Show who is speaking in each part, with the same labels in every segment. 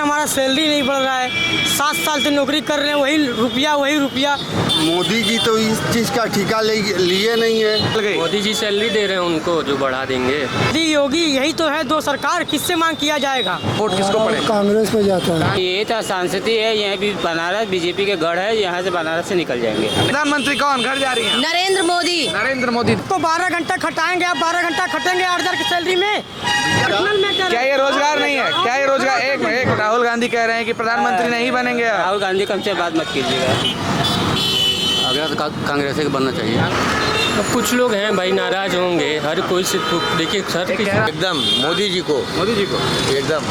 Speaker 1: हमारा सैलरी नहीं बढ़ रहा है, 7 साल से नौकरी कर रहे हैं, वही रुपया।
Speaker 2: मोदी जी तो इस चीज़ का ठेका लिए नहीं है।
Speaker 3: मोदी जी सैलरी दे रहे हैं उनको, जो बढ़ा देंगे।
Speaker 1: योगी यही तो है दो सरकार, किससे मांग किया जाएगा?
Speaker 4: वोट किसको पड़ेगा?
Speaker 5: कांग्रेस पे जाता है।
Speaker 6: ये तो सांसदी है, यहाँ भी बनारस बीजेपी के गढ़ है, यहाँ से बनारस से निकल जाएंगे।
Speaker 4: प्रधानमंत्री कौन घर जा रही है?
Speaker 7: नरेंद्र मोदी।
Speaker 4: नरेंद्र मोदी।
Speaker 1: तो 12 घंटा खटाएंगे, आप 12 घंटा खटेंगे 8,000 की सैलरी में।
Speaker 4: क्या ये रोजगार नहीं है? क्या ये रोजगार? एक राहुल गांधी कह रहे हैं कि प्रधानमंत्री नहीं बनेंगे।
Speaker 6: राहुल गांधी कम से बात मत कीजिएगा।
Speaker 3: अगर कांग्रेस के बनना चाहिए। अब कुछ लोग हैं भाई नाराज होंगे, हर कोई से देखिए सर
Speaker 2: एकदम मोदी जी को एकदम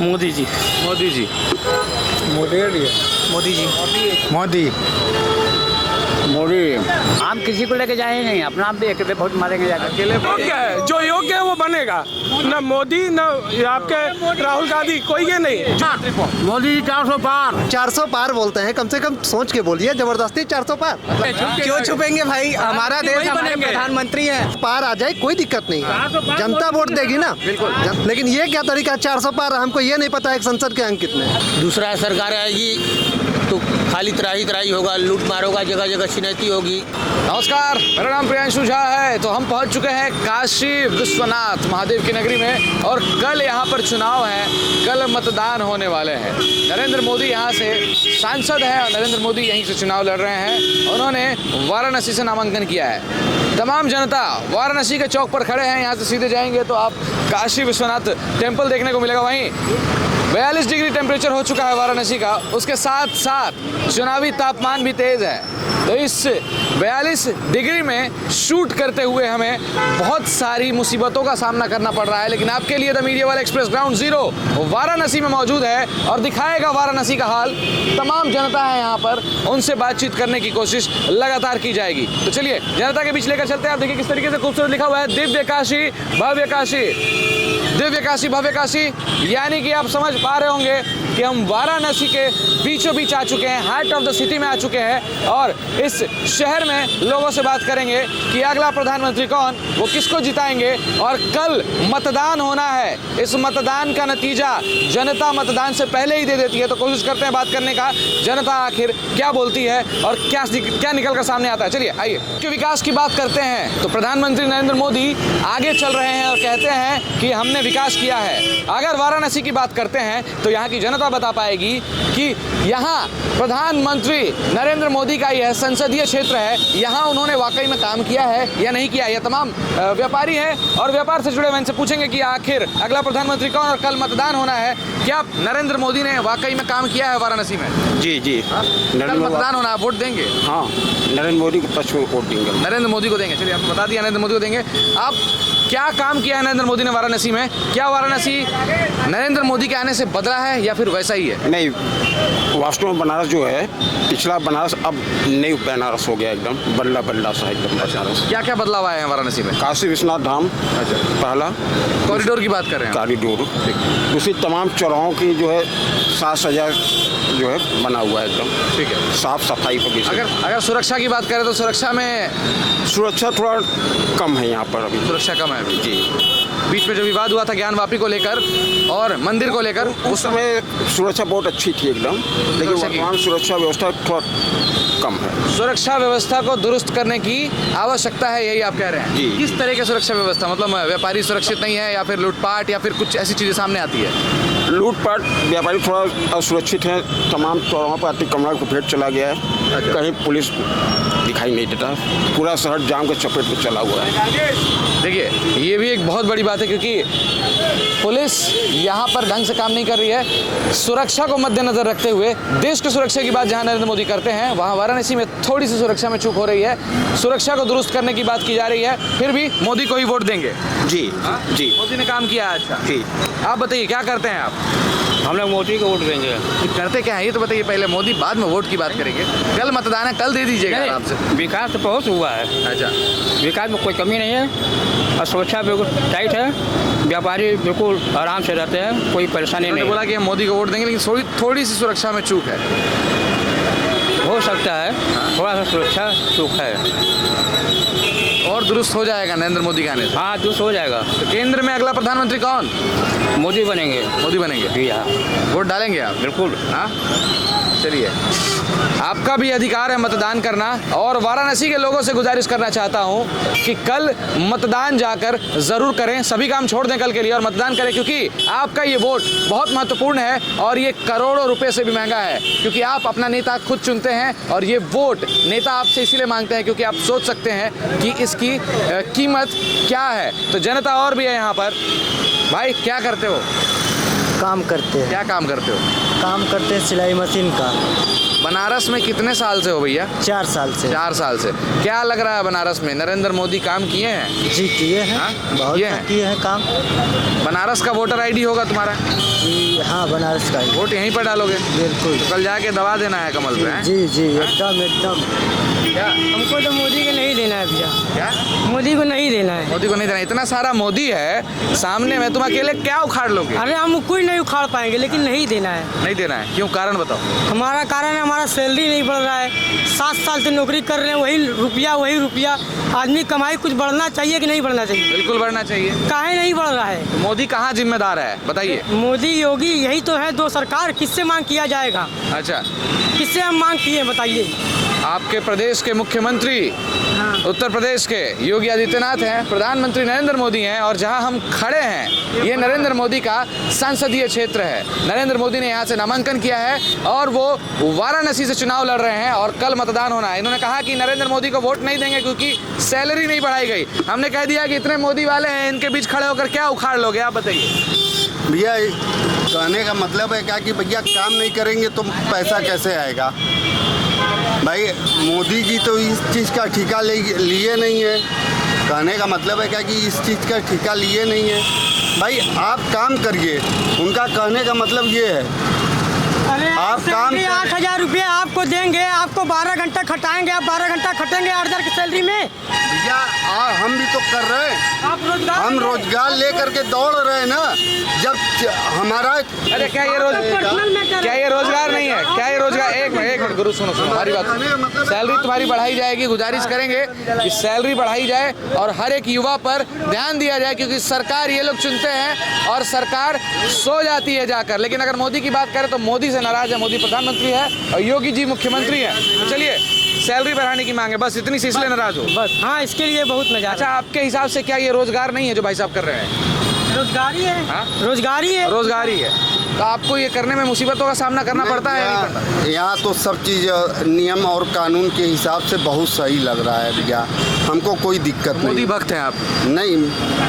Speaker 3: मोदी जी
Speaker 4: मोदी जी
Speaker 6: हम किसी को लेके जाए नहीं, अपना आप भी अकेले बहुत मारेंगे जाकर।
Speaker 4: अकेले
Speaker 8: जो योग्य है वो बनेगा, न मोदी न आपके राहुल गांधी, कोई ये नहीं।
Speaker 6: मोदी जी 400 पार।
Speaker 2: 400 पार बोलते हैं, कम से कम सोच के बोलिए, जबरदस्ती 400 पार।
Speaker 4: क्यों छुपेंगे भाई? हमारा देश, हमारे प्रधानमंत्री हैं।
Speaker 2: पार आ जाए कोई दिक्कत नहीं है, जनता वोट देगी ना। बिल्कुल। लेकिन ये क्या तरीका 400 पार? हमको ये नहीं पता है संसद के अंक कितने हैं।
Speaker 9: दूसरा सरकार आएगी तो खाली त्राही होगा, लूट मार होगा, जगह जगह छिनैती होगी।
Speaker 4: नमस्कार, मेरा नाम प्रियांशु झा है। तो हम पहुंच चुके हैं काशी विश्वनाथ महादेव की नगरी में, और कल यहाँ पर चुनाव है, कल मतदान होने वाले हैं। नरेंद्र मोदी यहाँ से सांसद हैं और नरेंद्र मोदी यहीं से चुनाव लड़ रहे हैं। उन्होंने वाराणसी से नामांकन किया है। तमाम जनता वाराणसी के चौक पर खड़े हैं, यहाँ से सीधे जाएंगे तो आप काशी विश्वनाथ टेम्पल देखने को मिलेगा। वहीं 42 डिग्री टेम्परेचर हो चुका है वाराणसी का, उसके साथ साथ चुनावी तापमान भी तेज है। तो इस 42 डिग्री में शूट करते हुए हमें बहुत सारी मुसीबतों का सामना करना पड़ रहा है, लेकिन आपके लिए द मीडिया वाला एक्सप्रेस ग्राउंड जीरो वाराणसी में मौजूद है और दिखाएगा वाराणसी का हाल। तमाम जनता है यहाँ पर, उनसे बातचीत करने की कोशिश लगातार की जाएगी। तो चलिए जनता के बीच लेकर चलते हैं। आप देखिए किस तरीके से खूबसूरत लिखा हुआ है, दिव्य काशी भव्य काशी, दिव्य काशी भव्य काशी। यानी कि आप समझ पा रहे होंगे कि हम वाराणसी के बीचों बीच आ चुके हैं, हार्ट ऑफ द सिटी में आ चुके हैं, और इस शहर में लोगों से बात करेंगे कि अगला प्रधानमंत्री कौन, वो किसको जिताएंगे। और कल मतदान होना है, इस मतदान का नतीजा जनता मतदान से पहले ही दे देती है। तो कोशिश करते हैं बात करने का, जनता आखिर क्या बोलती है और क्या निकल कर सामने आता है। चलिए आइए कि विकास की बात करते हैं तो प्रधानमंत्री नरेंद्र मोदी आगे चल रहे हैं और कहते हैं कि हमने विकास किया है। अगर वाराणसी की बात करते हैं तो यहाँ की जनता बता पाएगी कि यहाँ प्रधानमंत्री नरेंद्र मोदी का यह संसदीय क्षेत्र है, यहाँ उन्होंने वाकई में काम किया है या नहीं किया। यह तमाम व्यापारी हैं और व्यापार से जुड़े हुए इनसे पूछेंगे कि आखिर अगला प्रधानमंत्री कौन और कल मतदान होना है, क्या नरेंद्र मोदी ने वाकई में काम किया है वाराणसी में?
Speaker 9: जी
Speaker 4: कल मतदान होना है, वोट देंगे?
Speaker 9: हाँ, नरेंद्र मोदी को पक्ष में वोट देंगे।
Speaker 4: नरेंद्र मोदी को देंगे। चलिए आपको बता दिया, नरेंद्र मोदी को देंगे। आप क्या काम किया है नरेंद्र मोदी ने वाराणसी में? क्या वाराणसी नरेंद्र मोदी के आने से बदला है या फिर वैसा ही है?
Speaker 9: नहीं, वास्तव में बनारस जो है, पिछला बनारस अब नई बनारस हो गया, एकदम बदला सा एकदम बनारस।
Speaker 4: क्या क्या बदलाव आए हैं वाराणसी में?
Speaker 9: काशी विश्वनाथ धाम पहला,
Speaker 4: कॉरिडोर की बात कर रहे हैं?
Speaker 9: कॉरिडोर। दूसरी तमाम चौराहों की जो है साज सज्जा जो है बना हुआ है एकदम,
Speaker 4: ठीक है,
Speaker 9: साफ सफाई को भी।
Speaker 4: अगर सुरक्षा की बात करें तो सुरक्षा
Speaker 9: थोड़ा कम है यहाँ पर अभी,
Speaker 4: सुरक्षा कम है
Speaker 9: जी।
Speaker 4: बीच में जो विवाद हुआ था ज्ञानवापी को लेकर और मंदिर को लेकर,
Speaker 9: उस समय सुरक्षा बहुत अच्छी थी एकदम, लेकिन वर्तमान सुरक्षा व्यवस्था थोड़ा कम है।
Speaker 4: सुरक्षा व्यवस्था को दुरुस्त करने की आवश्यकता है, यही आप कह रहे हैं?
Speaker 9: जी।
Speaker 4: किस तरह की सुरक्षा व्यवस्था? मतलब व्यापारी सुरक्षित नहीं है या फिर लूटपाट या फिर कुछ ऐसी चीजें सामने आती है?
Speaker 9: लूटपाट, व्यापारी थोड़ा असुरक्षित है, तमाम चौराहों पर अतिक्रमण को भेंट चला गया है, कहीं पुलिस दिखाई नहीं देता, पूरा शहर जाम के चपेट में चला हुआ है।
Speaker 4: देखिए ये भी एक बहुत बड़ी बात है, क्योंकि पुलिस यहाँ पर ढंग से काम नहीं कर रही है। सुरक्षा को मद्देनजर रखते हुए देश की सुरक्षा की बात जहाँ नरेंद्र मोदी करते हैं, वहाँ वाराणसी में थोड़ी सी सुरक्षा में चूक हो रही है। सुरक्षा को दुरुस्त करने की बात की जा रही है, फिर भी मोदी को ही वोट देंगे।
Speaker 9: जी जी,
Speaker 4: मोदी ने काम किया है। अच्छा
Speaker 9: जी,
Speaker 4: आप बताइए क्या करते हैं आप?
Speaker 6: हम लोग मोदी को वोट देंगे।
Speaker 4: करते क्या है ये तो बताइए पहले, मोदी बाद में वोट की बात करेंगे। कल मतदान है, कल दे दीजिएगा आराम से।
Speaker 6: विकास तो बहुत हुआ है।
Speaker 4: अच्छा,
Speaker 6: विकास में कोई कमी नहीं है और सुरक्षा बिल्कुल टाइट है, व्यापारी बिल्कुल आराम से रहते हैं, कोई परेशानी नहीं।
Speaker 4: बोला कि हम मोदी को वोट देंगे, लेकिन थोड़ी सी सुरक्षा में चूक है।
Speaker 6: हो सकता है थोड़ा सा सुरक्षा चूक है।
Speaker 4: और और दुरुस्त हो जाएगा नरेंद्र मोदी के आने से?
Speaker 6: हाँ दुरुस्त हो जाएगा।
Speaker 4: तो केंद्र में अगला प्रधानमंत्री कौन?
Speaker 6: मोदी बनेंगे।
Speaker 4: मोदी बनेंगे
Speaker 6: जी हाँ
Speaker 4: वोट डालेंगे आप?
Speaker 6: बिल्कुल।
Speaker 4: हाँ चलिए, आपका भी अधिकार है मतदान करना, और वाराणसी के लोगों से गुजारिश करना चाहता हूं कि कल मतदान जाकर ज़रूर करें, सभी काम छोड़ दें कल के लिए और मतदान करें, क्योंकि आपका ये वोट बहुत महत्वपूर्ण है और ये करोड़ों रुपए से भी महंगा है, क्योंकि आप अपना नेता खुद चुनते हैं और ये वोट नेता आपसे इसीलिए मांगते हैं क्योंकि आप सोच सकते हैं कि इसकी कीमत क्या है। तो जनता और भी है यहाँ पर। भाई क्या करते हो?
Speaker 1: काम करते हैं।
Speaker 4: क्या काम करते हो?
Speaker 1: काम करते हैं सिलाई मशीन का।
Speaker 4: बनारस में कितने साल से हो भैया?
Speaker 1: 4 साल से।
Speaker 4: 4 साल से। क्या लग रहा है बनारस में नरेंद्र मोदी काम किए हैं?
Speaker 1: जी किए हैं।
Speaker 4: हाँ?
Speaker 1: बहुत किए हैं काम।
Speaker 4: बनारस का वोटर आईडी होगा तुम्हारा?
Speaker 1: जी हाँ बनारस का ही।
Speaker 4: वोट यहीं पर डालोगे?
Speaker 1: बिल्कुल।
Speaker 4: तो कल जाके दबा देना है कमल पे, हैं?
Speaker 1: जी जी एकदम एकदम।
Speaker 4: क्या
Speaker 1: हमको तो मोदी को नहीं देना है भैया।
Speaker 4: क्या
Speaker 1: मोदी को नहीं देना है।
Speaker 4: मोदी को नहीं देना? इतना सारा मोदी है सामने में, तुम अकेले क्या उखाड़ लोगे?
Speaker 1: अरे हम कोई नहीं उखाड़ पाएंगे, लेकिन नहीं देना है।
Speaker 4: नहीं देना है? क्यों, कारण बताओ।
Speaker 1: हमारा कारण है हमारा सैलरी नहीं बढ़ रहा है। 7 साल से नौकरी कर रहे हैं, वही रुपया। आदमी कमाई कुछ बढ़ना चाहिए कि नहीं बढ़ना चाहिए?
Speaker 4: बिल्कुल बढ़ना चाहिए।
Speaker 1: काहे नहीं बढ़ रहा है?
Speaker 4: मोदी कहाँ जिम्मेदार है बताइए?
Speaker 1: मोदी योगी यही तो है दो सरकार। किससे मांग किया जाएगा?
Speaker 4: अच्छा,
Speaker 1: किससे हम मांग किए बताइए?
Speaker 4: आपके प्रदेश के मुख्यमंत्री उत्तर प्रदेश के योगी आदित्यनाथ हैं, प्रधानमंत्री नरेंद्र मोदी हैं, और जहां हम खड़े हैं ये नरेंद्र मोदी का संसदीय क्षेत्र है। नरेंद्र मोदी ने यहां से नामांकन किया है और वो वाराणसी से चुनाव लड़ रहे हैं और कल मतदान होना है। इन्होंने कहा कि नरेंद्र मोदी को वोट नहीं देंगे क्योंकि सैलरी नहीं बढ़ाई गई। हमने कह दिया कि इतने मोदी वाले हैं, इनके बीच खड़े होकर क्या उखाड़ लोगे? आप बताइए।
Speaker 5: भैया कहने का मतलब है क्या कि भैया काम नहीं करेंगे तो पैसा कैसे आएगा? भाई मोदी जी तो इस चीज़ का ठेका लिए नहीं है। कहने का मतलब है क्या कि इस चीज़ का ठेका लिए नहीं है। भाई आप काम करिए, उनका कहने का मतलब ये है।
Speaker 1: अरे
Speaker 5: आप काम
Speaker 1: 8,000 रुपये आपको देंगे, आपको 12 घंटा खटाएंगे, आप 12 घंटा खटेंगे 8,000 की सैलरी में।
Speaker 5: भैया हम भी तो कर रहे हैं।
Speaker 1: आप रोजगार
Speaker 5: हम रोजगार लेकर के दौड़ रहे हैं ना। जब हमारा
Speaker 4: अरे क्या ये रोजगार नहीं है? क्या ये रोजगार? एक मिनट गुरु, सुनो हमारी बात। सैलरी तुम्हारी बढ़ाई जाएगी, गुजारिश करेंगे कि सैलरी बढ़ाई जाए और हर एक युवा पर ध्यान दिया जाए, क्योंकि सरकार ये लोग चुनते हैं और सरकार सो जाती है जाकर। लेकिन अगर मोदी की बात करें तो मोदी से नाराज है। मोदी प्रधानमंत्री है और योगी जी मुख्यमंत्री है। तो चलिए, सैलरी बढ़ाने की मांग है, बस इतनी सी, इसलिए नाराज हो?
Speaker 1: बस हाँ, इसके लिए बहुत मजा।
Speaker 4: अच्छा, आपके हिसाब से क्या ये रोजगार नहीं है जो भाई साहब कर रहे हैं?
Speaker 1: रोजगारी है।
Speaker 4: हाँ?
Speaker 1: रोजगारी है।
Speaker 4: रोजगारी है। तो आपको ये करने में मुसीबतों का सामना करना पड़ता है या नहीं पड़ता?
Speaker 5: यहाँ तो सब चीज़ नियम और कानून के हिसाब से बहुत सही लग रहा है भैया। हमको कोई दिक्कत नहीं।
Speaker 4: मोदी भक्त हैं आप?
Speaker 5: नहीं,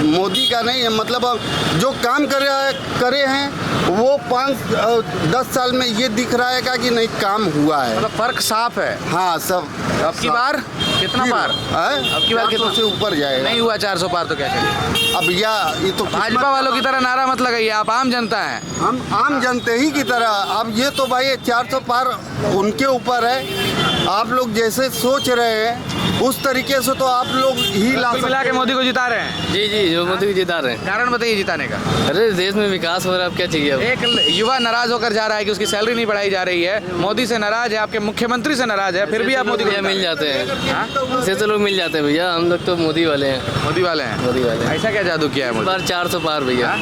Speaker 5: मोदी का नहीं है, मतलब जो काम करे हैं वो 5-10 साल में ये दिख रहा है कि नहीं काम हुआ है।
Speaker 4: मतलब फर्क साफ है।
Speaker 5: हाँ सब।
Speaker 4: अब की बार कितना पार? अब की बार कितना
Speaker 5: से ऊपर जाएगा?
Speaker 4: नहीं हुआ 400 पार तो क्या करें?
Speaker 5: अब भैया ये तो
Speaker 4: भाजपा वालों की तरह नारा मत लगाइए, आप आम जनता हैं।
Speaker 5: हम आम जनते ही की तरह। अब ये तो भाई 400 पार उनके ऊपर है। आप लोग जैसे सोच रहे हैं उस तरीके से तो आप लोग ही ला
Speaker 4: मिला के मोदी को जिता रहे हैं।
Speaker 6: जी जी, जो मोदी को जिता रहे हैं।
Speaker 4: कारण बताइए जिताने का।
Speaker 6: अरे देश में विकास हो रहा है, अब क्या चाहिए? अब
Speaker 4: एक युवा नाराज होकर जा रहा है कि उसकी सैलरी नहीं बढ़ाई जा रही है, मोदी से नाराज है, आपके मुख्यमंत्री से नाराज है, फिर भी आप मोदी को
Speaker 6: मिल जाते हैं। ऐसे तो लोग मिल जाते हैं भैया, हम लोग तो मोदी वाले हैं।
Speaker 4: मोदी वाले हैं। ऐसा क्या जादू किया है
Speaker 6: इस
Speaker 4: मोदी?
Speaker 6: बार 400 पार भैया।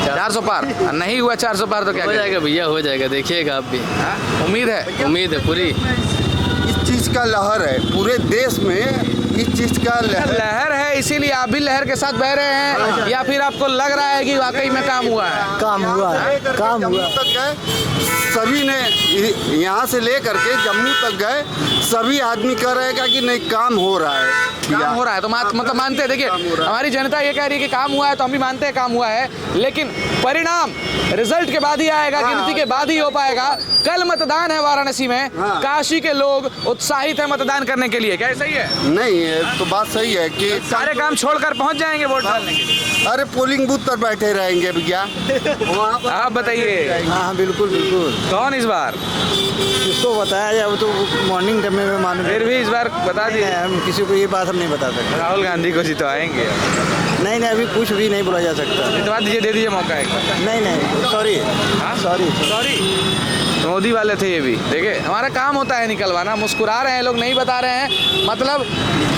Speaker 4: 400 पार नहीं हुआ? 400 पार तो क्या
Speaker 6: हो जाएगा भैया, हो जाएगा, देखिएगा आप भी।
Speaker 4: उम्मीद है?
Speaker 6: उम्मीद है पूरी।
Speaker 5: इस चीज़ का लहर है पूरे देश में। इस चीज़ का
Speaker 4: लहर है, इसीलिए आप भी लहर के साथ बह रहे हैं, या फिर आपको लग रहा है कि वाकई में काम हुआ है?
Speaker 1: काम हुआ है, काम हुआ
Speaker 5: तक गए सभी ने, यहाँ से लेकर के जम्मू तक गए, सभी आदमी कह रहे हैं कि नहीं काम हो रहा है।
Speaker 4: काम हो रहा है तो मतलब मानते हैं। देखिए, हमारी जनता ये कह रही है कि काम हुआ है तो हम भी मानते हैं काम हुआ है, लेकिन परिणाम रिजल्ट के बाद ही आएगा, गिनती के बाद ही हो पाएगा। कल मतदान है वाराणसी में। काशी के लोग उत्साहित है मतदान करने के लिए, क्या सही है?
Speaker 5: नहीं, तो बात सही है कि
Speaker 4: सारे काम छोड़कर पहुंच जाएंगे वोट डालने के लिए।
Speaker 5: अरे पोलिंग बूथ पर बैठे रहेंगे भैया।
Speaker 4: आप बताइए।
Speaker 1: हाँ बिल्कुल बिल्कुल।
Speaker 4: कौन इस बार?
Speaker 1: किसको बताया जाए, वो तो मॉर्निंग टाइम में मालूम।
Speaker 4: फिर भी इस बार बता दिए।
Speaker 1: हम किसी को ये बात हम नहीं बता सकते।
Speaker 4: राहुल गांधी को जितवाएंगे?
Speaker 1: नहीं नहीं, अभी कुछ भी नहीं बोला जा सकता।
Speaker 4: जितवा दीजिए, दे दीजिए मौका एक बार।
Speaker 1: नहीं नहीं, सॉरी
Speaker 4: हाँ?
Speaker 1: सॉरी।
Speaker 4: सॉरी। मोदी वाले थे ये भी। देखिए हमारा काम होता है निकलवाना, मुस्कुरा रहे हैं लोग, नहीं बता रहे हैं, मतलब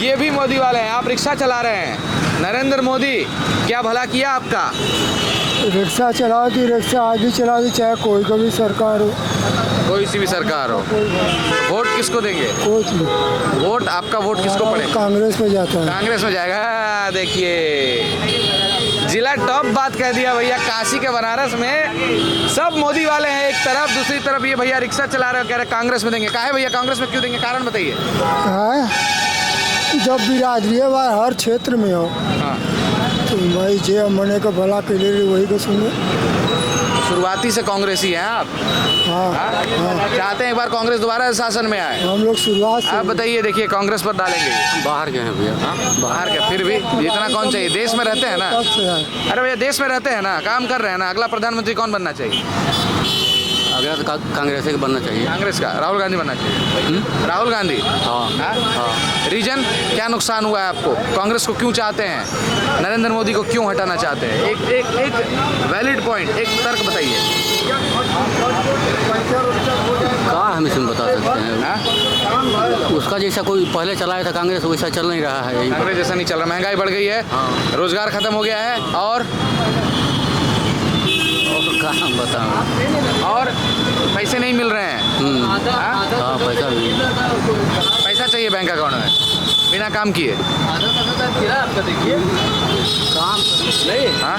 Speaker 4: ये भी मोदी वाले हैं। आप रिक्शा चला रहे हैं, नरेंद्र मोदी क्या भला किया आपका?
Speaker 7: रिक्शा चला दी, रिक्शा आगे चला दी, चाहे कोई का भी सरकार हो,
Speaker 4: कोई सी भी सरकार हो। वोट किसको देंगे?
Speaker 7: कोई
Speaker 4: वोट आपका वोट किसको पड़ेगा?
Speaker 7: कांग्रेस में जाता है।
Speaker 4: कांग्रेस में जाएगा। देखिए जिला टॉप बात कह दिया भैया। काशी के बनारस में सब मोदी वाले हैं एक तरफ, दूसरी तरफ ये भैया रिक्शा चला रहे हो, कह रहे कांग्रेस में देंगे। काहे भैया कांग्रेस में क्यों देंगे, कारण बताइए।
Speaker 7: जब बिरादरी हर क्षेत्र में हो,
Speaker 4: हाँ
Speaker 7: तो भाई जे मने का भला के लिए वही को सुने।
Speaker 4: शुरुआती से कांग्रेसी हैं आप?
Speaker 7: हाँ,
Speaker 4: चाहते हैं एक बार कांग्रेस दोबारा शासन में आए?
Speaker 7: हम लोग शुरुआत से।
Speaker 4: आप बताइए, देखिए कांग्रेस पर डालेंगे।
Speaker 3: बाहर गए हैं भैया।
Speaker 4: बाहर के फिर भी इतना कौन चाहिए? देश में रहते हैं ना।
Speaker 7: तब से है।
Speaker 4: अरे भैया देश में रहते हैं ना, काम कर रहे हैं ना। अगला प्रधानमंत्री कौन बनना चाहिए?
Speaker 3: अगला तो कांग्रेस के बनना चाहिए।
Speaker 4: कांग्रेस का राहुल गांधी बनना चाहिए। राहुल गांधी।
Speaker 3: हाँ।
Speaker 4: रीजन क्या नुकसान हुआ है आपको? कांग्रेस को क्यों चाहते हैं? नरेंद्र मोदी को क्यों हटाना चाहते हैं? एक वैलिड पॉइंट, एक तर्क बताइए।
Speaker 3: कहाँ हम इसमें बता सकते हैं? उसका जैसा कोई पहले चलाया था कांग्रेस, वैसा चल नहीं रहा है।
Speaker 4: कांग्रेस जैसा नहीं चल रहा, महंगाई बढ़ गई है, रोजगार खत्म हो गया है, और
Speaker 3: कहाँ बताऊँ,
Speaker 4: और पैसे नहीं मिल रहे हैं।
Speaker 3: हाँ पैसा भी,
Speaker 4: पैसा चाहिए बैंक अकाउंट में बिना काम किए।
Speaker 3: काम
Speaker 4: नहीं। हाँ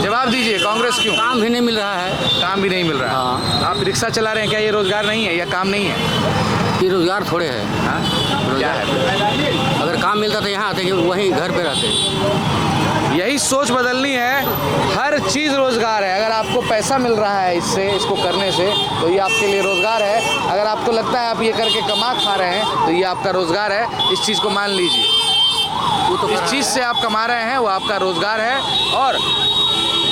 Speaker 4: जवाब दीजिए, कांग्रेस क्यों?
Speaker 3: काम भी नहीं मिल रहा है।
Speaker 4: काम भी नहीं मिल रहा है।
Speaker 3: हाँ।
Speaker 4: आप रिक्शा चला रहे हैं, क्या ये रोजगार नहीं है या काम नहीं है?
Speaker 3: ये रोजगार थोड़े है।
Speaker 4: हाँ? क्या है?
Speaker 3: अगर काम मिलता तो यहाँ आते, वहीं घर पे रहते।
Speaker 4: यही सोच बदलनी है। हर चीज़ रोजगार है। अगर आपको पैसा मिल रहा है इसको करने से, तो ये आपके लिए रोजगार है। अगर आपको लगता है आप ये करके कमा खा रहे हैं, तो ये आपका रोजगार है। इस चीज़ को मान लीजिए। वो तो इस चीज़ से आप कमा रहे हैं, वो आपका रोजगार है। और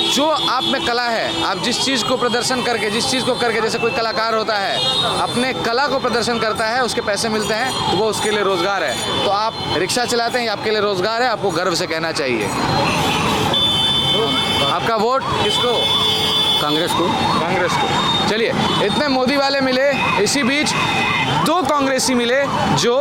Speaker 4: जो आप में कला है, आप जिस चीज़ को प्रदर्शन करके, जिस चीज़ को करके, जैसे कोई कलाकार होता है अपने कला को प्रदर्शन करता है, उसके पैसे मिलते हैं, तो वो उसके लिए रोज़गार है। तो आप रिक्शा चलाते हैं, ये आपके लिए रोज़गार है। आपको गर्व से कहना चाहिए। आपका वोट किसको?
Speaker 3: कांग्रेस को।
Speaker 4: कांग्रेस को। चलिए, इतने मोदी वाले मिले, इसी बीच दो कांग्रेसी मिले जो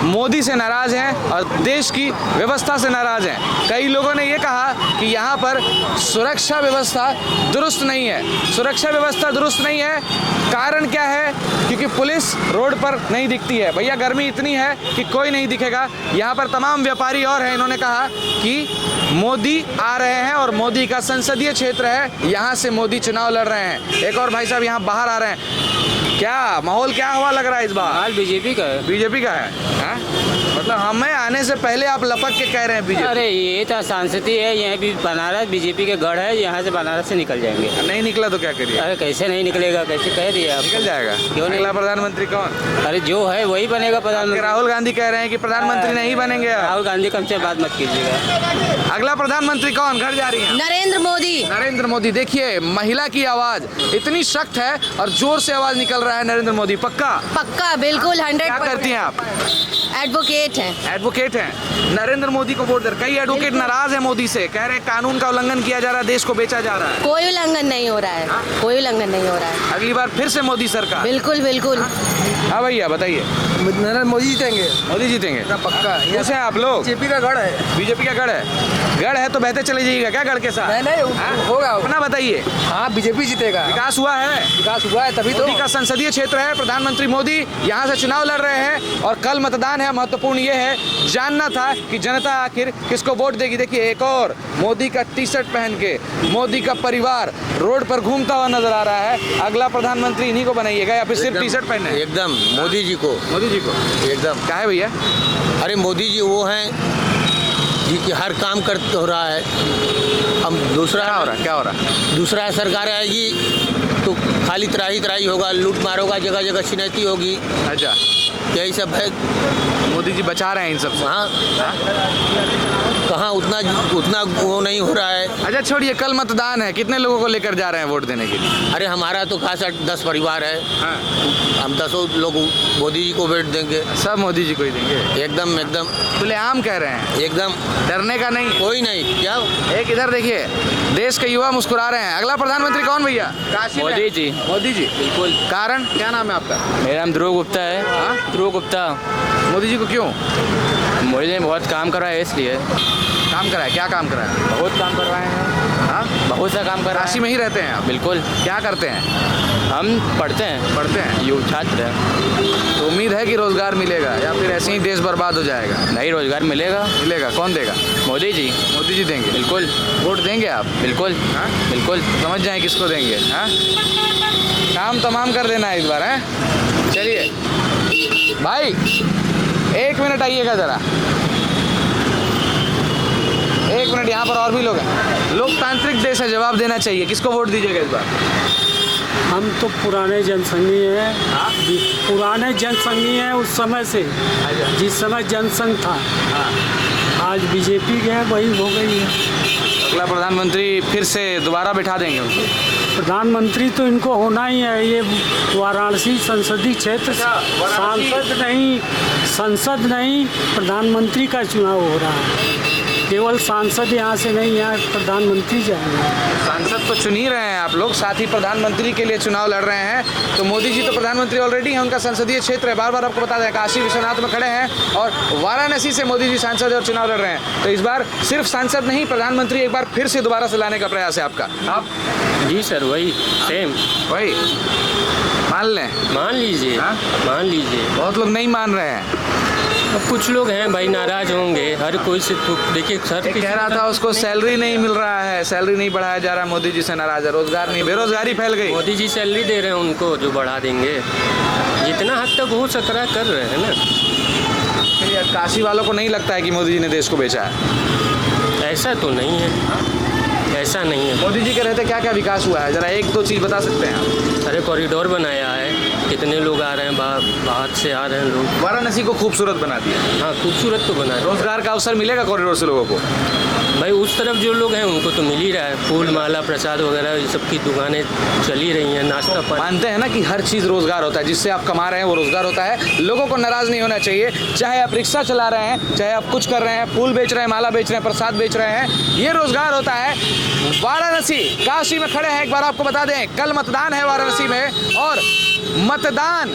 Speaker 4: मोदी से नाराज़ हैं और देश की व्यवस्था से नाराज़ हैं। कई लोगों ने ये कहा कि यहाँ पर सुरक्षा व्यवस्था दुरुस्त नहीं है। सुरक्षा व्यवस्था दुरुस्त नहीं है, कारण क्या है? क्योंकि पुलिस रोड पर नहीं दिखती है। भैया गर्मी इतनी है कि कोई नहीं दिखेगा। यहाँ पर तमाम व्यापारी और हैं, इन्होंने कहा कि मोदी आ रहे हैं और मोदी का संसदीय क्षेत्र है, यहाँ से मोदी चुनाव लड़ रहे हैं। एक और भाई साहब यहाँ बाहर आ रहे हैं। क्या माहौल, क्या हवा लग रहा है इस बार?
Speaker 6: हाल बीजेपी का है।
Speaker 4: बीजेपी का है, हाँ? मतलब हमें आने से पहले आप लपक के कह रहे हैं बीजेपी।
Speaker 6: अरे ये तो सांसदी है, यहाँ भी बनारस बीजेपी के गढ़ है, यहाँ से बनारस से निकल जाएंगे।
Speaker 4: नहीं निकला तो क्या करिए?
Speaker 6: अरे कैसे नहीं निकलेगा, कैसे कह दिए आप?
Speaker 4: निकल जाएगा।
Speaker 6: क्यों नहीं?
Speaker 4: अगला प्रधानमंत्री कौन?
Speaker 6: अरे जो है वही बनेगा प्रधानमंत्री।
Speaker 4: राहुल गांधी कह रहे हैं कि प्रधानमंत्री नहीं बनेंगे।
Speaker 6: राहुल गांधी कम से बात मत कीजिएगा।
Speaker 4: अगला प्रधानमंत्री कौन? घर जा रही है
Speaker 10: नरेंद्र मोदी।
Speaker 4: नरेंद्र मोदी। देखिए महिला की आवाज इतनी सख्त है और जोर से आवाज निकल रहा है। नरेंद्र मोदी पक्का?
Speaker 10: पक्का, बिल्कुल 100%।
Speaker 4: क्या करती हैं आप?
Speaker 10: एडवोकेट हैं।
Speaker 4: एडवोकेट हैं। नरेंद्र मोदी को वोट दे। कई एडवोकेट नाराज है मोदी से, कह रहे हैं कानून का उल्लंघन किया जा रहा है, देश को बेचा जा रहा है।
Speaker 10: कोई उल्लंघन नहीं हो रहा है, कोई उल्लंघन नहीं हो रहा है।
Speaker 4: अगली बार फिर से मोदी सरकार?
Speaker 10: बिल्कुल बिल्कुल।
Speaker 4: हाँ भैया बताइए।
Speaker 7: नरेंद्र मोदी जीतेंगे।
Speaker 4: मोदी जीतेंगे
Speaker 7: पक्का।
Speaker 4: खुश हैं आप लोग?
Speaker 7: बीजेपी का गढ़ है।
Speaker 4: बीजेपी का गढ़ है। गढ़ है तो बहते चले जाइएगा क्या गढ़ के साथ?
Speaker 7: नहीं होगा।
Speaker 4: अपना बताइए।
Speaker 7: हाँ बीजेपी जीतेगा।
Speaker 4: विकास हुआ है?
Speaker 7: विकास हुआ है तभी तो।
Speaker 4: मोदी का संसदीय क्षेत्र है, प्रधानमंत्री मोदी यहाँ से चुनाव लड़ रहे हैं और कल मतदान है। महत्वपूर्ण ये है, जानना था कि जनता आखिर किसको वोट देगी। देखिए एक और मोदी का टी शर्ट पहन के मोदी का परिवार रोड पर घूमता हुआ नजर आ रहा है। अगला प्रधानमंत्री इन्हीं को बनाइएगा या फिर सिर्फ टी शर्ट पहनना है?
Speaker 11: एकदम मोदी जी को।
Speaker 4: मोदी जी को
Speaker 11: एकदम।
Speaker 4: क्या है भैया?
Speaker 11: अरे मोदी जी वो हैं जी कि हर काम करते हो रहा है। अब दूसरा
Speaker 4: क्या हो रहा है?
Speaker 11: दूसरा सरकार आएगी तो खाली तराही होगा, लूट मार होगा, जगह जगह छिनैती होगी।
Speaker 4: अच्छा,
Speaker 11: यही सब है।
Speaker 4: मोदी जी बचा रहे हैं इन सब से।
Speaker 11: हाँ। कहाँ उतना उतना वो नहीं हो रहा है।
Speaker 4: अच्छा छोड़िए, कल मतदान है, कितने लोगों को लेकर जा रहे हैं वोट देने के लिए?
Speaker 11: अरे हमारा तो खासा 10 परिवार है।
Speaker 4: हाँ।
Speaker 11: हम 10 लोग मोदी जी को वोट देंगे।
Speaker 4: सब मोदी जी को ही देंगे?
Speaker 11: एकदम एकदम
Speaker 4: खुलेआम कह रहे हैं,
Speaker 11: एकदम
Speaker 4: डरने का नहीं?
Speaker 11: कोई नहीं। क्या
Speaker 4: एक इधर देखिए, देश के युवा मुस्कुरा रहे हैं। अगला प्रधानमंत्री कौन भैया?
Speaker 3: मोदी जी।
Speaker 4: मोदी जी,
Speaker 3: बिल्कुल।
Speaker 4: कारण क्या नाम है आपका?
Speaker 3: मेरा नाम ध्रुव गुप्ता है।
Speaker 4: हाँ?
Speaker 3: ध्रुव गुप्ता।
Speaker 4: मोदी जी को क्यों
Speaker 3: मोदी ने बहुत काम करा है इसलिए।
Speaker 4: काम करा है? क्या काम करा है?
Speaker 3: बहुत काम कर रहे हैं।
Speaker 4: हाँ?
Speaker 3: बहुत सा काम कर रहे
Speaker 4: काशी
Speaker 3: हैं।
Speaker 4: में ही रहते हैं आप?
Speaker 3: बिल्कुल।
Speaker 4: क्या करते हैं?
Speaker 3: हम पढ़ते हैं।
Speaker 4: पढ़ते हैं?
Speaker 3: युवा छात्र हैं।
Speaker 4: तो उम्मीद है कि रोजगार मिलेगा या फिर ऐसे ही देश बर्बाद हो जाएगा?
Speaker 3: नहीं, रोजगार मिलेगा।
Speaker 4: मिलेगा। कौन देगा?
Speaker 3: मोदी जी।
Speaker 4: मोदी जी देंगे?
Speaker 3: बिल्कुल।
Speaker 4: वोट देंगे आप?
Speaker 3: बिल्कुल।
Speaker 4: हाँ?
Speaker 3: बिल्कुल।
Speaker 4: समझ जाएं किसको देंगे। हाँ? काम तमाम कर देना है इस बार। है चलिए भाई, 1 मिनट आइएगा ज़रा, 1 मिनट। यहाँ पर और भी लोग हैं। लोकतांत्रिक देश है, जवाब देना चाहिए। किसको वोट दीजिएगा इस बार?
Speaker 7: हम तो पुराने जनसंघी हैं। पुराने जनसंघी हैं उस समय से, जिस समय जनसंघ था। आज बीजेपी के हैं, वही हो गई है।
Speaker 4: अगला प्रधानमंत्री फिर से दोबारा बिठा देंगे उनको?
Speaker 7: प्रधानमंत्री तो इनको होना ही है। ये वाराणसी संसदीय क्षेत्र संसद नहीं प्रधानमंत्री का चुनाव हो रहा है। केवल सांसद यहाँ से नहीं, यहाँ प्रधानमंत्री जाएंगे।
Speaker 4: सांसद तो चुन ही रहे हैं आप लोग, साथ ही प्रधानमंत्री के लिए चुनाव लड़ रहे हैं। तो मोदी जी तो प्रधानमंत्री ऑलरेडी हैं, उनका संसदीय क्षेत्र है। बार बार आपको बता दें, काशी विश्वनाथ में खड़े हैं और वाराणसी से मोदी जी सांसद है और चुनाव लड़ रहे हैं। तो इस बार सिर्फ सांसद नहीं, प्रधानमंत्री एक बार फिर से दोबारा से लाने का प्रयास है आपका। आप?
Speaker 3: जी सर, वही सेम
Speaker 4: वही मान लें?
Speaker 3: मान लीजिए।
Speaker 4: हाँ?
Speaker 3: मान लीजिए।
Speaker 4: बहुत लोग नहीं मान रहे हैं।
Speaker 3: अब कुछ लोग हैं भाई नाराज होंगे, हर कोई से तो देखिए सर
Speaker 4: कह रहा था उसको सैलरी नहीं मिल रहा है, सैलरी नहीं बढ़ाया जा रहा, मोदी जी से नाराज है। रोजगार नहीं, बेरोजगारी फैल गई।
Speaker 3: मोदी जी सैलरी दे रहे हैं उनको, जो बढ़ा देंगे। जितना हद तक हो सक रहा है कर रहे हैं ना।
Speaker 4: फिर काशी वालों को नहीं लगता है कि मोदी जी ने देश को बेचा है?
Speaker 3: ऐसा तो नहीं है, ऐसा नहीं है।
Speaker 4: मोदी जी के रहते क्या क्या विकास हुआ है, जरा 1-2 चीज़ बता सकते हैं आप?
Speaker 3: अरे कॉरिडोर बनाया है, कितने लोग आ रहे हैं, बाहर से आ रहे हैं लोग।
Speaker 4: वाराणसी को खूबसूरत बना दिया।
Speaker 3: हाँ, खूबसूरत तो बना है।
Speaker 4: रोजगार का अवसर मिलेगा कॉरिडोर से लोगों को?
Speaker 3: भाई उस तरफ जो लोग हैं उनको तो मिल ही रहा है। फूल माला प्रसाद वगैरह ये सब की दुकानें चल ही रही हैं, नाश्ता पानी।
Speaker 4: मानते हैं ना कि हर चीज़ रोजगार होता है, जिससे आप कमा रहे हैं वो रोजगार होता है। लोगों को नाराज नहीं होना चाहिए, चाहे आप रिक्शा चला रहे हैं, चाहे आप कुछ कर रहे हैं, फूल बेच रहे हैं, माला बेच रहे हैं, प्रसाद बेच रहे हैं, ये रोजगार होता है। वाराणसी काशी में खड़े हैं, एक बार आपको बता दें, कल मतदान है वाराणसी में और मतदान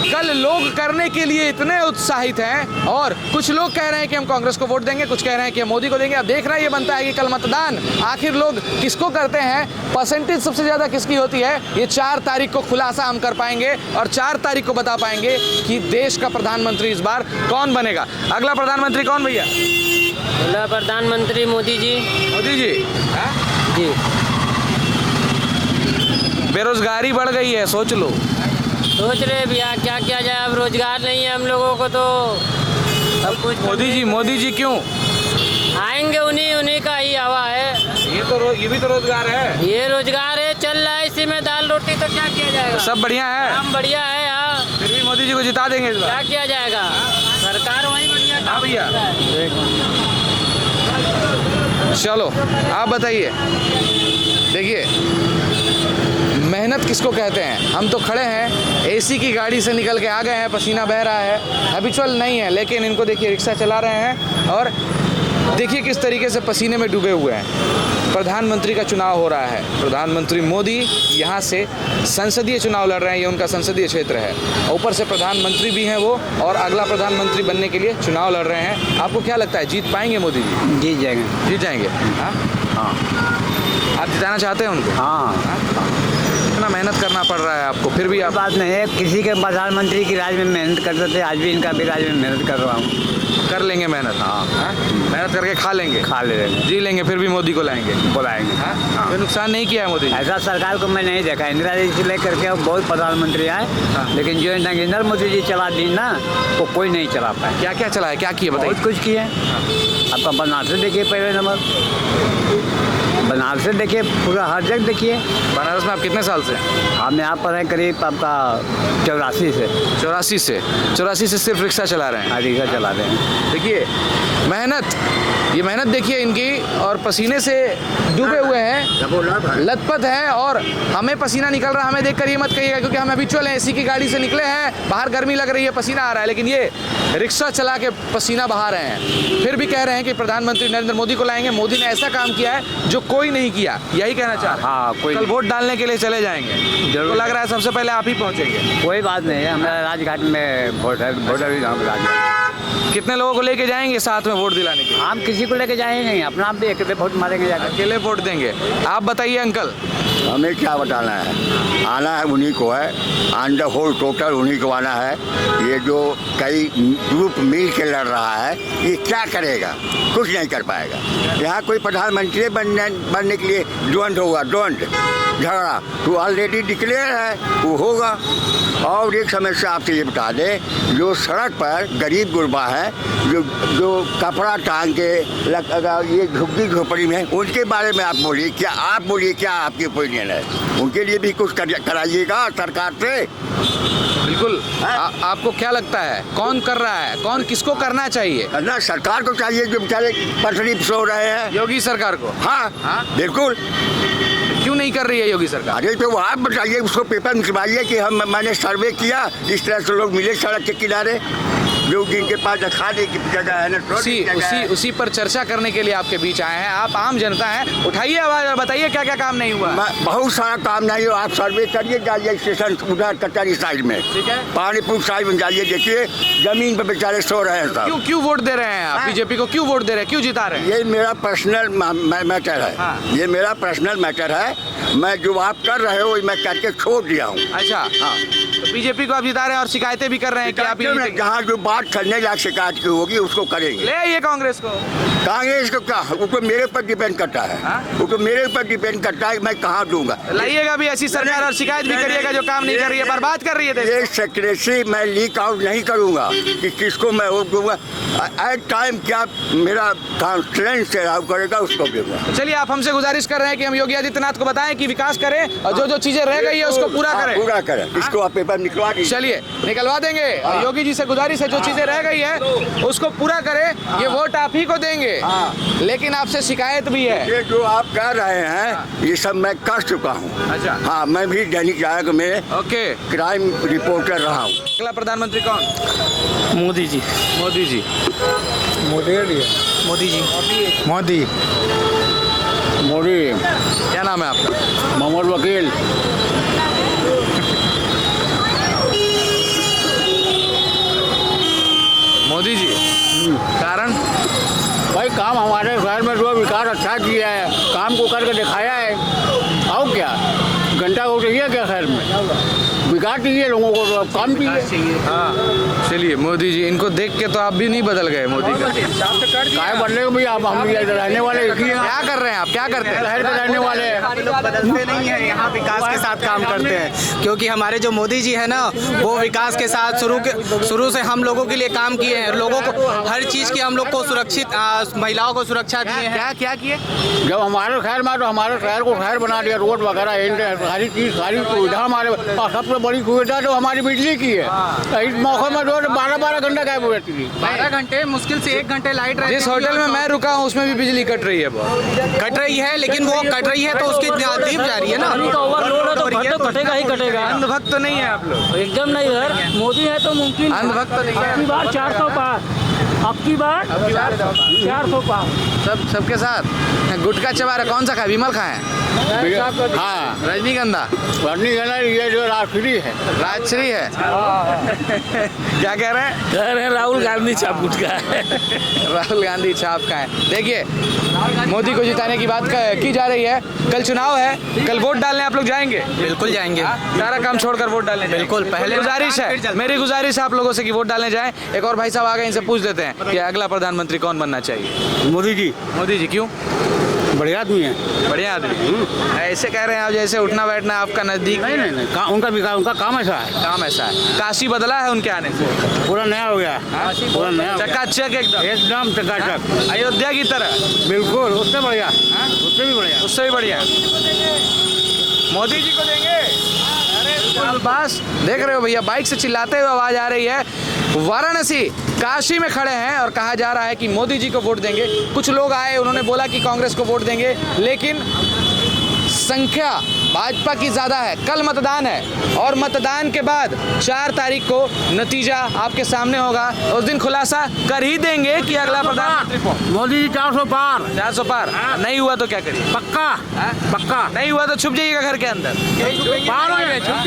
Speaker 4: कल लोग करने के लिए इतने उत्साहित हैं। और कुछ लोग कह रहे हैं कि हम कांग्रेस को वोट देंगे, कुछ कह रहे हैं कि हम मोदी को देंगे। अब देख रहे हैं, ये बनता है कि कल मतदान आखिर लोग किसको करते हैं, परसेंटेज सबसे ज़्यादा किसकी होती है, ये 4 तारीख को खुलासा हम कर पाएंगे और 4 तारीख को बता पाएंगे कि देश का प्रधानमंत्री इस बार कौन बनेगा। अगला प्रधानमंत्री कौन भैया?
Speaker 3: अगला प्रधानमंत्री मोदी जी।
Speaker 4: मोदी जी?
Speaker 3: जी।
Speaker 4: बेरोजगारी बढ़ गई है, सोच लो।
Speaker 3: सोच रहे भैया क्या किया जाए, अब रोजगार नहीं है हम लोगों को, तो अब कुछ
Speaker 4: मोदी जी क्यों
Speaker 3: आएंगे? उन्हीं का ही हवा है।
Speaker 4: ये भी तो रोजगार है।
Speaker 3: ये रोजगार है, चल रहा है, इसी में दाल रोटी, तो क्या किया जाएगा?
Speaker 4: सब बढ़िया है,
Speaker 3: काम बढ़िया है। हाँ,
Speaker 4: फिर भी मोदी जी को जिता देंगे इस बार।
Speaker 3: क्या किया जाएगा? सरकार वही बढ़िया।
Speaker 4: हाँ भैया, चलो आप बताइए। देखिए, मेहनत किसको कहते हैं? हम तो खड़े हैं, एसी की गाड़ी से निकल के आ गए हैं, पसीना बह रहा है, हैबिचुअल नहीं है, लेकिन इनको देखिए रिक्शा चला रहे हैं और देखिए किस तरीके से पसीने में डूबे हुए हैं। प्रधानमंत्री का चुनाव हो रहा है, प्रधानमंत्री मोदी यहाँ से संसदीय चुनाव लड़ रहे हैं, ये उनका संसदीय क्षेत्र है। ऊपर से प्रधानमंत्री भी हैं वो, और अगला प्रधानमंत्री बनने के लिए चुनाव लड़ रहे हैं। आपको क्या लगता है, जीत पाएंगे मोदी जी?
Speaker 6: जीत जाएंगे।
Speaker 4: जीत जाएंगे? हाँ, आप जिताना चाहते हैं उनको?
Speaker 6: हाँ।
Speaker 4: इतना मेहनत करना पड़ रहा है आपको, फिर भी आप?
Speaker 6: बात नहीं है, किसी के प्रधानमंत्री की राज में मेहनत करते थे, आज भी इनका भी राज में मेहनत कर रहा हूँ।
Speaker 4: कर लेंगे मेहनत? हाँ, मेहनत करके खा लेंगे, जी लेंगे, फिर भी मोदी को लाएंगे,
Speaker 6: बुलाएंगे।
Speaker 4: हाँ, कोई नुकसान नहीं किया है मोदी?
Speaker 6: ऐसा सरकार को मैं नहीं देखा, इंदिरा जी से लेकर के बहुत प्रधानमंत्री आए, लेकिन जो नरेंद्र मोदी जी चला दी ना, वो कोई नहीं चला पाया।
Speaker 4: क्या क्या चला है, क्या किया बताइए?
Speaker 6: बहुत कुछ किया। आपका बनारस देखिए, पहले नंबर बनारस देखिए, पूरा हर जगह देखिए।
Speaker 4: बनारस में आप कितने साल से?
Speaker 6: हम यहाँ पर हैं करीब आपका 84 से।
Speaker 4: 84 से सिर्फ रिक्शा चला रहे हैं?
Speaker 6: रिक्शा चला रहे हैं।
Speaker 4: देखिए, मेहनत ये मेहनत देखिए इनकी, और पसीने से डूबे हुए हैं, लथपथ है। और हमें पसीना निकल रहा है, हमें देखकर ये मत कहिएगा, क्योंकि हम हैबिचुअल हैं, एसी की गाड़ी से निकले हैं, बाहर गर्मी लग रही है, पसीना आ रहा है, लेकिन ये रिक्शा चला के पसीना बहा रहे हैं, फिर भी कह रहे हैं कि प्रधानमंत्री नरेंद्र मोदी को लाएंगे। मोदी ने ऐसा काम किया है जो कोई नहीं किया, यही कहना चाह रहे हैं।
Speaker 6: हाँ, कोई
Speaker 4: कल वोट डालने के लिए चले जाएंगे, तो लग रहा है सबसे पहले आप ही पहुंचेंगे।
Speaker 6: कोई बात नहीं है, हमारा राजघाट में वोटर भी राजघाट।
Speaker 4: कितने लोगों को लेके जाएंगे साथ में वोट दिलाने के लिए?
Speaker 6: हम किसी को लेके जाएंगे नहीं, अपना आप भी अकेले वोट मारेंगे जाकर।
Speaker 4: अकेले वोट देंगे। आप बताइए अंकल।
Speaker 12: हमें क्या बताना है, आना है उन्हीं को है, ऑन द होल टोटल उन्हीं को आना है। ये जो कई ग्रुप मिल के लड़ रहा है, ये क्या करेगा? कुछ नहीं कर पाएगा। यहाँ कोई प्रधानमंत्री बनने के लिए डोंट होगा, डोंट झगड़ा तो ऑलरेडी डिक्लेयर है, वो होगा। और एक समस्या आपसे ये बता दें, जो सड़क पर गरीब गुरबा है, जो कपड़ा टांग के ये झुग्गी झोपड़ी में, उनके बारे में आप बोलिए, क्या आपकी ओपिनियन है? उनके लिए भी कुछ कराइएगा सरकार से।
Speaker 4: बिल्कुल। आपको क्या लगता है कौन कर रहा है, कौन किसको करना चाहिए?
Speaker 12: ना सरकार को चाहिए, जो बेचारे पटरी पे सो रहे हैं।
Speaker 4: योगी सरकार को?
Speaker 12: हाँ बिल्कुल।
Speaker 4: क्यों नहीं कर रही है योगी सरकार?
Speaker 12: अरे तो आप बताइए, उसको पेपर निकलवाइए कि मैंने सर्वे किया, इस तरह से लोग मिले सड़क के किनारे, जो जिनके पास खाने की जगह है ना,
Speaker 4: उसी पर चर्चा करने के लिए आपके बीच आए हैं। आप आम जनता हैं, उठाइए आवाज और बताइए क्या क्या काम नहीं हुआ।
Speaker 12: बहुत सारा काम नहीं हुआ। आप सर्वे करिए, जाइए स्टेशन उधर कचहरी साइड में,
Speaker 4: ठीक है,
Speaker 12: पानीपुर साइड में जाइए, देखिए जमीन पर बेचारे सो रहे हैं सब।
Speaker 4: क्यों वोट दे रहे हैं आप बीजेपी को? क्यों वोट दे रहे हैं, क्यों जिता रहे हैं?
Speaker 12: ये मेरा पर्सनल मैटर है।
Speaker 4: हाँ।
Speaker 12: ये मेरा पर्सनल मैटर है। मैं जो आप कर रहे हो मैं करके छोड़ दिया हूँ।
Speaker 4: अच्छा, हाँ। तो बीजेपी को आप जिता रहे हैं और शिकायतें भी कर रहे हैं कि आप
Speaker 12: जहाँ जो बात करने लायक शिकायत की होगी उसको करेंगे।
Speaker 4: ले आइए कांग्रेस को।
Speaker 12: कांग्रेस को क्या, वो तो मेरे ऊपर डिपेंड करता है। वो तो मेरे ऊपर डिपेंड करता है, मैं कहाँ दूंगा।
Speaker 4: लाइएगा भी ऐसी सरकार और शिकायत भी करिएगा जो काम नहीं कर रही है, बर्बाद कर रही है।
Speaker 12: ये सेक्रेटरी मैं लीक आउट नहीं करूंगा कि किसको मैं वोट दूंगा। एट टाइम क्या मेरा कॉन्फ्रेंस चेहराव करेगा उसको दूंगा।
Speaker 4: चलिए, आप हमसे गुजारिश कर रहे हैं कि हम योगी आदित्यनाथ को बताएं कि विकास करें और जो चीजें रह गई है उसको पूरा करें।
Speaker 12: इसको आप पेपर निकलवा दीजिए।
Speaker 4: चलिए, निकलवा देंगे। और योगी जी से गुजारिश है, जो चीजें रह गई है उसको पूरा करें। ये वोट आप ही को देंगे, लेकिन आपसे शिकायत भी है।
Speaker 12: ये जो आप कर रहे हैं ये सब मैं कर चुका हूँ।
Speaker 4: अच्छा।
Speaker 12: हाँ, मैं भी दैनिक जागरण में क्राइम रिपोर्टर रहा हूँ।
Speaker 4: अगला प्रधानमंत्री कौन?
Speaker 6: मोदी जी।
Speaker 4: मोदी जी।
Speaker 6: मोदी जी।
Speaker 12: मोदी।
Speaker 4: क्या नाम है आपका?
Speaker 6: मोहम्मद वकील।
Speaker 4: मोदी जी। कारण
Speaker 6: भाई काम हमारे शहर में जो विकास अच्छा किया है, काम को करके दिखाया है। और क्या घंटा हो रही है क्या शहर में? विकास चाहिए लोगों को, तो अब काम चाहिए।
Speaker 4: हाँ, चलिए मोदी जी, इनको देख के तो आप भी नहीं बदल गए मोदी का।
Speaker 6: काय बदले भी आप, हम रहने वाले
Speaker 4: क्या कर रहे हैं आप? क्या करते हैं?
Speaker 6: शहर में रहने वाले
Speaker 13: बदलते नहीं है, यहाँ विकास के साथ काम करते हैं। क्योंकि हमारे जो मोदी जी है ना, वो विकास के साथ शुरू से हम लोगों के लिए काम किए हैं। लोगों को हर चीज़ की हम लोग को सुरक्षित, महिलाओं को सुरक्षा दिए हैं।
Speaker 4: क्या किए?
Speaker 6: जब हमारे शहर में, तो हमारे शहर को शहर बना दिया, रोड वगैरह सारी चीज़, सारी सुविधा हमारे। सबसे बड़ी सुविधा तो हमारी बिजली की है। इस मौके में रोज 12-12 घंटा गायब हो जाती है।
Speaker 13: 12 घंटे, मुश्किल से 1 घंटे लाइट रहती है।
Speaker 4: जिस होटल में मैं रुका हूँ उसमें भी बिजली कट रही है।
Speaker 13: कट रही है, लेकिन वो कट रही है तो उसकी दीप जा रही है ना।
Speaker 7: तो कटेगा ही कटेगा।
Speaker 4: अंधभक्त तो नहीं है आप लोग?
Speaker 7: एकदम नहीं सर, मोदी है तो मुमकिन।
Speaker 4: अंधभक्त नहीं है।
Speaker 7: अबकी बार 400 पार, अबकी बार 400 पार।
Speaker 4: सबके साथ गुटखा चबा रहे। कौन सा खाए? विमल खाए?
Speaker 6: हाँ,
Speaker 4: रजनीगंधा।
Speaker 6: ये जो राजश्री है।
Speaker 4: राजश्री है। क्या कह रहे हैं?
Speaker 7: कह रहे हैं राहुल गांधी छाप गुटखा है।
Speaker 4: राहुल गांधी छाप का है। देखिए, मोदी को जिताने की बात की जा रही है। कल चुनाव है, कल वोट डालने आप लोग जाएंगे?
Speaker 13: बिल्कुल जाएंगे।
Speaker 4: सारा काम छोड़कर वोट डालने?
Speaker 13: बिल्कुल। पहले
Speaker 4: गुजारिश है, मेरी गुजारिश है आप लोगों से कि वोट डालने जाएं। एक और भाई साहब आ गए, इनसे पूछ देते हैं कि अगला प्रधानमंत्री कौन बनना चाहिए?
Speaker 6: मोदी जी।
Speaker 4: मोदी जी। क्यों?
Speaker 6: बढ़िया आदमी है।
Speaker 4: बढ़िया आदमी। ऐसे कह रहे हैं आप जैसे उठना बैठना आपका नजदीक।
Speaker 6: नहीं, उनका काम ऐसा है।
Speaker 4: काम ऐसा है। काशी बदला है उनके आने से?
Speaker 6: पूरा नया हो गया। पूरा नया,
Speaker 4: चकाचक,
Speaker 6: एकदम चकाचक,
Speaker 4: अयोध्या की तरह।
Speaker 6: बिल्कुल, उससे बढ़िया, उससे भी बढ़िया,
Speaker 4: उससे भी बढ़िया। मोदी जी को देंगे। अरे बस देख रहे हो भैया, बाइक से चिल्लाते हुए आवाज आ रही है वाराणसी काशी में खड़े हैं और कहा जा रहा है कि मोदी जी को वोट देंगे। कुछ लोग आए, उन्होंने बोला कि कांग्रेस को वोट देंगे, लेकिन संख्या भाजपा की ज़्यादा है। कल मतदान है और मतदान के बाद 4 तारीख को नतीजा आपके सामने होगा। उस दिन खुलासा कर ही देंगे कि अगला प्रधानमंत्री कौन।
Speaker 6: मोदी जी 400 पार।
Speaker 4: 400 पार नहीं हुआ तो क्या करिए?
Speaker 6: पक्का पक्का
Speaker 4: नहीं हुआ तो छुप जाइएगा घर के अंदर।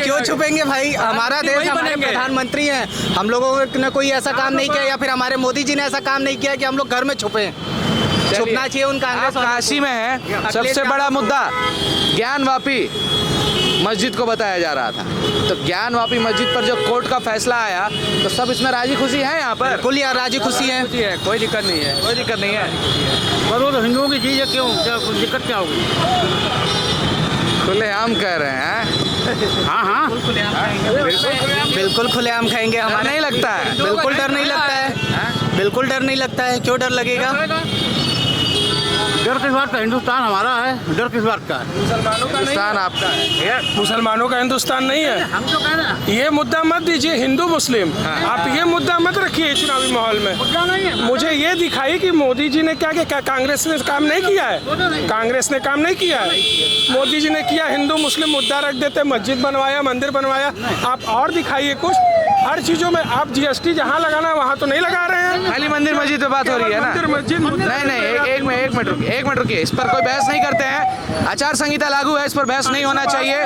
Speaker 13: क्यों छुपेंगे भाई? हमारा देश, हमारे प्रधानमंत्री हैं। हम लोगों ने कोई ऐसा काम नहीं किया या फिर हमारे मोदी जी ने ऐसा काम नहीं किया कि हम लोग घर में छुपे। छुपना चाहिए उन कांग्रेस।
Speaker 4: काशी में है सबसे बड़ा मुद्दा ज्ञानवापी मस्जिद को बताया जा रहा था। तो ज्ञानवापी मस्जिद पर जब कोर्ट का फैसला आया तो सब इसमें राजी खुशी है। यहाँ पर
Speaker 13: बिल्कुल यार राजी खुशी है,
Speaker 4: कोई दिक्कत नहीं है, कोई दिक्कत नहीं है।
Speaker 6: पर वो तो हिंदुओं की चीज़ है, क्यों क्या दिक्कत क्या होगी?
Speaker 4: खुलेआम कह रहे हैं।
Speaker 6: हाँ
Speaker 13: बिल्कुल खुलेआम खाएंगे। हमारा
Speaker 4: नहीं लगता है,
Speaker 13: बिल्कुल डर नहीं लगता है, बिल्कुल डर नहीं लगता है। क्यों डर लगेगा?
Speaker 6: डर किस बात का? हिंदुस्तान हमारा है, डर किस बात का है?
Speaker 4: मुसलमानों का हिंदुस्तान आपका है।
Speaker 8: मुसलमानों का हिंदुस्तान नहीं है।
Speaker 6: हम तो कह रहे हैं
Speaker 8: ये मुद्दा मत दीजिए हिंदू मुस्लिम, आप ये मुद्दा मत रखिए चुनावी माहौल में। मुझे ये दिखाई कि मोदी जी ने क्या किया। कांग्रेस ने काम नहीं किया है, कांग्रेस ने काम नहीं किया है। मोदी जी ने किया, हिंदू मुस्लिम मुद्दा रख देते, मस्जिद बनवाया, मंदिर बनवाया। आप और दिखाइए कुछ। हर चीजों में आप जीएसटी जहाँ लगाना है वहाँ तो नहीं लगा रहे हैं।
Speaker 4: खाली मंदिर मस्जिद पे बात हो रही है ना?
Speaker 8: मंदिर मस्जिद
Speaker 4: नहीं, एक मिनट रुकिए। इस पर कोई बहस नहीं करते हैं। आचार संहिता लागू है, इस पर बहस नहीं होना चाहिए।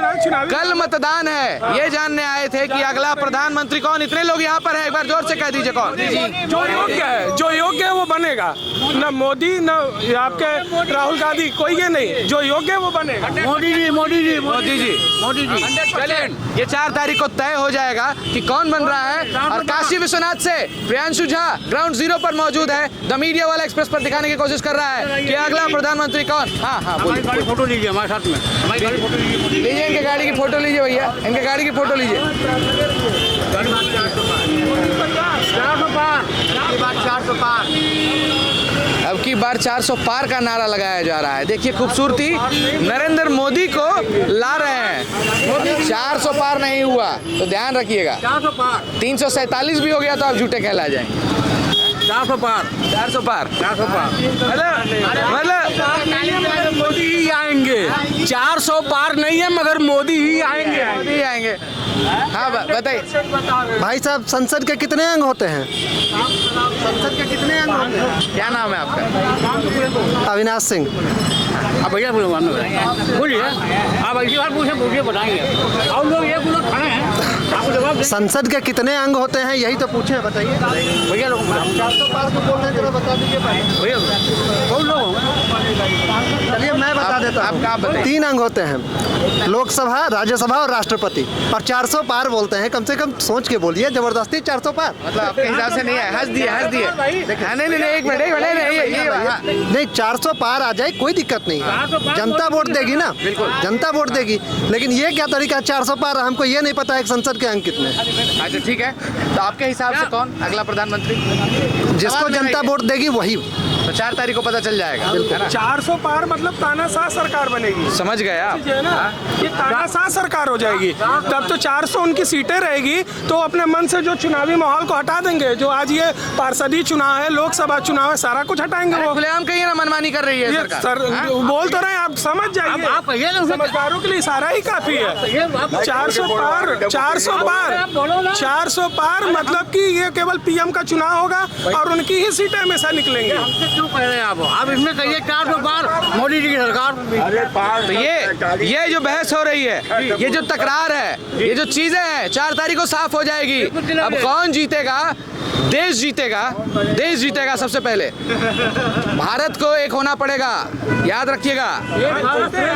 Speaker 4: कल मतदान है, ये जानने आए थे कि अगला प्रधानमंत्री कौन। इतने लोग यहाँ पर हैं, एक बार जोर से कह दीजिए कौन।
Speaker 8: जो योग्य है वो बनेगा। न मोदी न आपके राहुल गांधी, कोई ये नहीं। जो योग्य है वो बनेगा।
Speaker 6: मोदी जी मोदी जी
Speaker 4: मोदी जी
Speaker 6: मोदी जी।
Speaker 4: चलिए, ये 4 तारीख को तय हो जाएगा कि कौन बन रहा है। और काशी विश्वनाथ से प्रियांशु झा ग्राउंड जीरो पर मौजूद है। द मीडिया वाला एक्सप्रेस पर दिखाने की कोशिश कर रहा है कि अगला प्रधानमंत्री कौन। हाँ बोलिए।
Speaker 6: गाड़ी फोटो लीजिए हमारे साथ में, हमारी गाड़ी फोटो
Speaker 4: लीजिए। इनके गाड़ी की फोटो लीजिए भैया, इनके गाड़ी की फोटो लीजिए।
Speaker 6: 400 पार।
Speaker 4: अब की बार 400 पार का नारा लगाया जा रहा है। देखिए खूबसूरती, नरेंद्र मोदी को ला रहे हैं। 400 पार नहीं हुआ तो ध्यान रखिएगा।
Speaker 6: 400 पार।
Speaker 4: 347 भी हो गया तो आप झूठे कहला जाएंगे।
Speaker 6: 400 पार।
Speaker 4: 400 पार।
Speaker 6: 400 पार।
Speaker 4: मतलब
Speaker 7: मोदी ही आएंगे। 400 पार नहीं है मगर मोदी ही आएंगे।
Speaker 4: मोदी ही आएंगे। हाँ बताइए
Speaker 2: भाई साहब, संसद के कितने अंग होते हैं? संसद के कितने अंग होते हैं?
Speaker 4: क्या नाम है आपका?
Speaker 2: अविनाश सिंह।
Speaker 6: अब भैया बोलिए, आप ऐसी बात पूछे बताएंगे। और लोग ये लोग खड़े हैं, आपको जवाब।
Speaker 2: संसद के कितने अंग होते हैं यही तो पूछे, बताइए
Speaker 6: भैया लोग
Speaker 2: 400 पार को बोल रहे हैं, जरा बता दीजिए
Speaker 6: भैया बहुत लोग।
Speaker 2: चलिए मैं बता देता हूँ। 3 अंग होते हैं, लोकसभा, राज्यसभा और राष्ट्रपति। और 400 पार बोलते हैं। कम से कम सोच के बोलिए, जबरदस्ती 400 पार।
Speaker 4: मतलब आपके हिसाब से नहीं है? हंस दिए। नहीं, एक मिनट
Speaker 2: नहीं, 400 पार आ जाए कोई दिक्कत नहीं है। जनता वोट देगी ना, बिल्कुल जनता वोट देगी। लेकिन ये क्या तरीका 400 पार? हमको ये नहीं पता है संसद के अंक कितने।
Speaker 4: अच्छा ठीक है, तो आपके हिसाब से कौन अगला प्रधानमंत्री?
Speaker 2: जिसको जनता वोट देगी वही।
Speaker 4: तो 4 तारीख को पता चल जाएगा।
Speaker 8: 400 पार मतलब तानाशाह सरकार बनेगी।
Speaker 4: समझ गए आप?
Speaker 8: ये तानाशाह सरकार हो जाएगी। तब तो 400 उनकी सीटें रहेगी तो अपने मन से जो चुनावी माहौल को हटा देंगे। जो आज ये पार्षदी चुनाव है, लोकसभा चुनाव है, सारा कुछ हटाएंगे वो।
Speaker 4: खुलेआम कहिए ना, मनमानी कर रही है सरकार।
Speaker 8: बोल तो रहे, आप समझ जाइए। समझदारों के लिए सारा ही काफी है। 400 पार 400 पार मतलब कि ये केवल पीएम का चुनाव होगा और उनकी ही सीटें हमेशा निकलेंगी।
Speaker 6: क्यों कह रहे हैं आप इसमें कहिए 400 पार मोदी जी की सरकार।
Speaker 4: तो ये जो बहस हो रही है, ये जो तकरार है, ये जो चीजें हैं, 4 तारीख को साफ हो जाएगी। अब कौन जीतेगा? देश जीतेगा सबसे पहले। भारत को एक होना पड़ेगा, याद रखिएगा।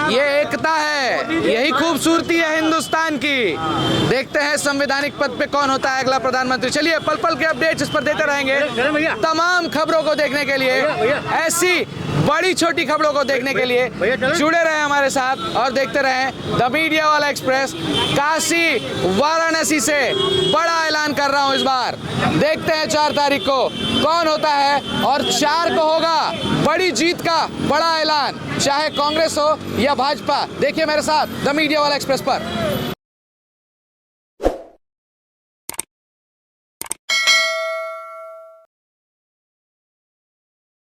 Speaker 4: ये एकता है, यही खूबसूरती है हिंदुस्तान की। देखते हैं संवैधानिक पद पे कौन होता है अगला प्रधानमंत्री। चलिए पल पल के अपडेट्स इस पर देते रहेंगे। तमाम खबरों को देखने के लिए, ऐसी बड़ी छोटी खबरों को देखने के लिए जुड़े रहे हमारे साथ और देखते रहें द मीडिया वाला एक्सप्रेस। काशी वाराणसी से बड़ा ऐलान कर रहा हूं इस बार। देखते हैं 4 तारीख को कौन होता है और 4 को होगा बड़ी जीत का बड़ा ऐलान, चाहे कांग्रेस हो या भाजपा। देखिए मेरे साथ द मीडिया वाला एक्सप्रेस पर।